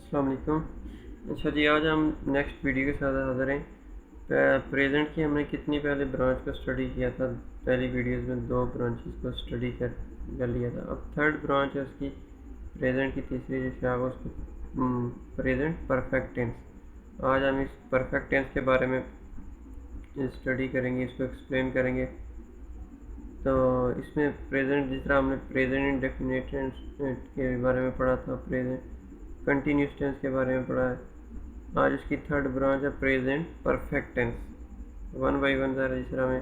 السلام علیکم۔ اچھا جی، آج ہم نیکسٹ ویڈیو کے ساتھ حاضر ہیں۔ پریزنٹ کی ہم نے کتنی پہلے برانچ کو اسٹڈی کیا تھا، پہلی ویڈیوز میں 2 برانچز کو اسٹڈی کر لیا تھا۔ اب تھرڈ برانچ ہے اس کی، پریزنٹ کی تیسری جو شاخ ہے اس کو پریزنٹ پرفیکٹ ٹینس۔ آج ہم اس پرفیکٹ ٹینس کے بارے میں اسٹڈی کریں گے، اس کو ایکسپلین کریں گے۔ تو اس میں پریزنٹ، جس طرح ہم نے پریزنٹ انڈیفینٹ ٹینس کے بارے میں پڑھا تھا، پریزنٹ کنٹینیوس ٹینس کے بارے میں پڑھا ہے، آج اس کی تھرڈ برانچ ہے present perfect tense. One by one ذرا، جس طرح ہمیں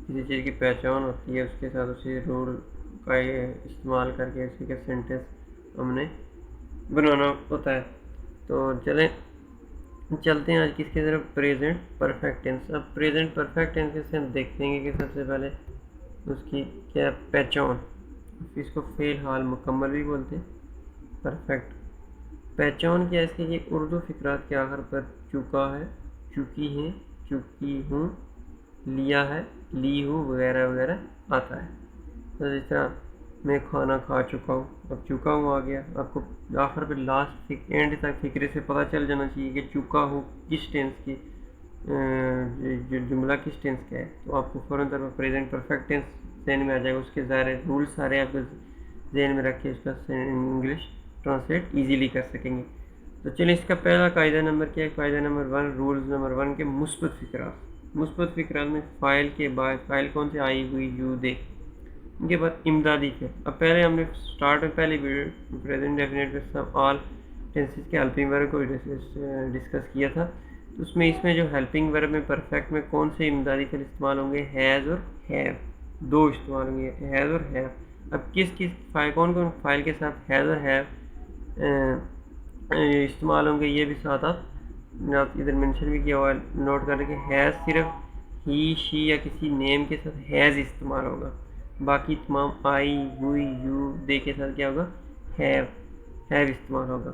کسی چیز کی پہچان ہوتی ہے، اس کے ساتھ اسی رول کا استعمال کر کے اسی کا سینٹینس ہم نے بنانا ہوتا ہے۔ تو چلتے ہیں آج کس کی طرف، پریزنٹ پرفیکٹ ٹینس۔ اب پریزنٹ پرفیکٹ ٹینس سے ہم دیکھتے ہیں کہ سب سے پہلے اس کی کیا پہچان، اس کو فعل حال مکمل بھی بولتے ہیں، پرفیکٹ۔ پہچان کیا ہے اس کی، یہ اردو فقرات کے آخر پر چکا ہے، چکی ہے، چکی ہوں، لیا ہے، لی ہوں وغیرہ وغیرہ آتا ہے۔ تو جس طرح میں کھانا کھا چکا ہوں، اب چکا ہوں آ گیا، آپ کو آخر پہ لاسٹ اینڈ تک فکرے سے پتہ چل جانا چاہیے کہ چکا ہوں کس ٹینس کی، جملہ کس ٹینس کا ہے۔ تو آپ کو فوراً طور پر پریزنٹ پرفیکٹ ٹینس ذہن میں آ جائے گا، اس کے ظاہر رول سارے آپ کو ذہن میں رکھ کے اس کا انگلش ٹرانسلیٹ ایزیلی کر سکیں گے۔ تو چلیں، اس کا پہلا قاعدہ نمبر کیا ہے، قاعدہ نمبر 1، رولز نمبر 1 کے مثبت فقرات۔ مثبت فقرات میں فاعل کے بعد، فاعل کون سے، آئی، ہوئی، یو، دے، ان کے بعد امدادی فعل۔ اب پہلے ہم نے اسٹارٹ میں پہلی ویڈیو پریزنٹ ڈیفینٹ میں سب آل ٹینسز کے ہیلپنگ ورب کو ڈسکس کیا تھا۔ تو اس میں جو ہیلپنگ ورب میں پرفیکٹ میں کون سے امدادی فعل استعمال ہوں گے، ہیز اور ہیو، 2 استعمال ہوں گے، ہیز اور ہیو۔ اب کس کون فاعل کے ساتھ ہیز اور ہیو استعمال ہوں گے، یہ بھی ساتھ آپ ادھر مینشن بھی کیا ہوا ہے، نوٹ کر کہ ہیز صرف ہی، شی یا کسی نیم کے ساتھ ہیز استعمال ہوگا، باقی تمام آئی، ہوئی، یو، دے کے ساتھ کیا ہوگا، ہیو استعمال ہوگا۔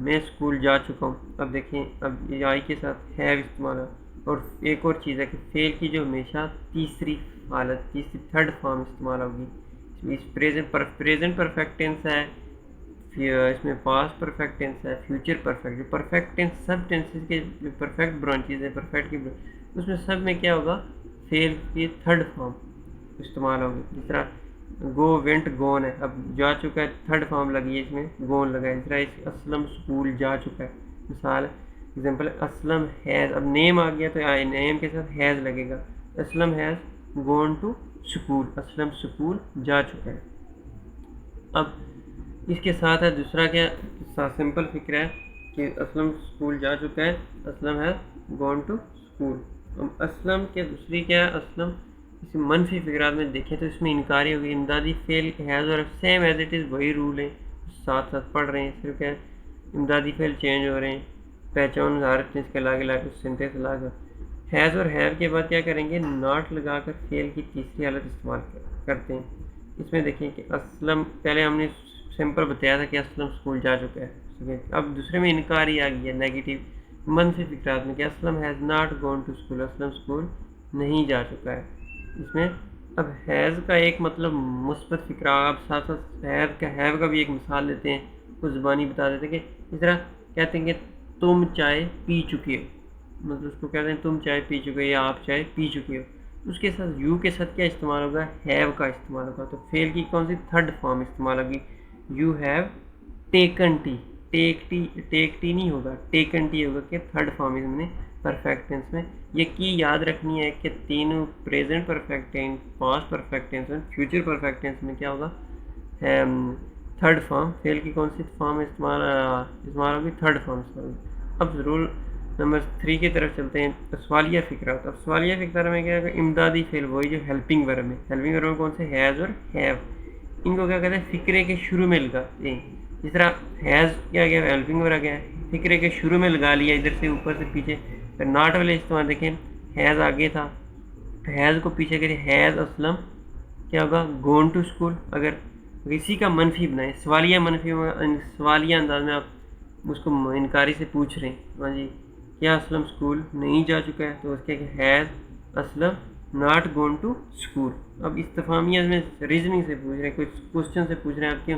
میں اسکول جا چکا ہوں، اب دیکھیں اب یہ آئی کے ساتھ ہیو استعمال ہوگا۔ اور ایک اور چیز ہے کہ فعل کی جو ہمیشہ تیسری حالت، تھرڈ فارم استعمال ہوگی۔ اس پریزنٹ پرفیکٹ ٹینس ہے، اس میں پاسٹ پرفیکٹ ٹینس ہے، فیوچر پرفیکٹ۔ جو پرفیکٹ ٹینس سب ٹینسز کے جو پرفیکٹ برانچز ہیں، پرفیکٹ کی اس میں سب میں کیا ہوگا، فعل کی تھرڈ فارم استعمال ہوگی۔ جس طرح گو، وینٹ، گون ہے، اب جا چکا ہے، تھرڈ فارم لگی ہے، اس میں گون لگا ہے۔ جس طرح اسلم اسکول جا چکا ہے، مثال ایگزامپل اسلم ہیز، اب نیم آ گیا تو نیم کے ساتھ ہیز لگے گا، Aslam has gone to school, Aslam school جا چکا ہے۔ اب اس کے ساتھ ہے دوسرا کیا، سمپل فکر ہے کہ اسلم اسکول جا چکا ہے، Aslam has gone to school. اب اسلم کے دوسری کیا ہے، اسلم کسی منفی فکرات میں دیکھیں تو اس میں انکاری ہوگی، امدادی فعل ہیز اور سیم ایز اٹ از وہی رول ہیں، ساتھ پڑھ رہے ہیں، صرف کیا امدادی فعل چینج ہو رہے ہیں، پہچان ظاہر اس کے لاگے سینٹینس لاگا۔ ہیز اور ہیو کے بعد کیا کریں گے، ناٹ لگا کر فعل کی تیسری حالت استعمال کرتے ہیں۔ اس میں دیکھیں کہ اسلم، پہلے ہم نے سمپل بتایا تھا کہ اسلم اسکول جا چکا ہے، اب دوسرے میں انکاری آ گئی ہے، نیگیٹو منفی فکرات میں کہ Aslam has not gone to school, Aslam school نہیں جا چکا ہے۔ اس میں اب ہیز کا ایک مطلب مثبت فکرہ، اب ساتھ ساتھ ہیو کا بھی ایک مثال دیتے ہیں، کچھ زبانی بتا دیتے ہیں کہ اس طرح کہتے ہیں کہ تم چائے پی چکے ہو، مطلب اس کو کہتے ہیں تم چائے پی چکے ہو یا آپ چائے پی چکے ہو۔ اس کے ساتھ یو کے ساتھ کیا استعمال ہوگا، ہیو کا استعمال ہوگا، تو فعل کی کون سی تھرڈ فارم استعمال ہوگی، you have taken T, take T نہیں ہوگا، ٹیکن ٹی ہوگا، کہ تھرڈ فارم ہم نے پرفیکٹ ٹینس میں یہ کی یاد رکھنی ہے کہ تینوں present perfect tense, past perfect tense اور فیوچر پرفیکٹ ٹینس میں کیا ہوگا، تھرڈ فارم، فعل کی کون سی فارم استعمال ہوگی، تھرڈ فارم استعمال ہوگی۔ اب رول نمبر 3 کی طرف چلتے ہیں، سوالیہ فقرات۔ اب سوالیہ فقرات میں کیا ہے، امدادی فعل وہی جو ہیلپنگ ورب میں، ہیلپنگ ورب میں کون سے، ہیز اور ہیو، ان کو کیا کہتے ہیں، فقرے کے شروع میں لگاتے ہیں۔ جس طرح ہیز کیا گیا، ہیلپنگ ورب گیا، فقرے کے شروع میں لگا لیا، ادھر سے اوپر سے پیچھے۔ پھر ناٹ والے استعمال دیکھیں، ہیز آگے تھا، ہیز کو پیچھے کریں، ہیز اسلم کیا ہوگا، گون ٹو اسکول۔ اگر اسی کا منفی بنائیں، سوالیہ منفی، سوالیہ انداز میں آپ اس کو انکاری سے پوچھ رہے ہیں، ہاں جی کیا اسلم اسکول نہیں جا چکا ہے، تو اس کے has Aslam not gone to school. اب استفہامیہ میں ریزننگ سے پوچھ رہے ہیں، کوئی کوشچن سے پوچھ رہے ہیں آپ کیوں،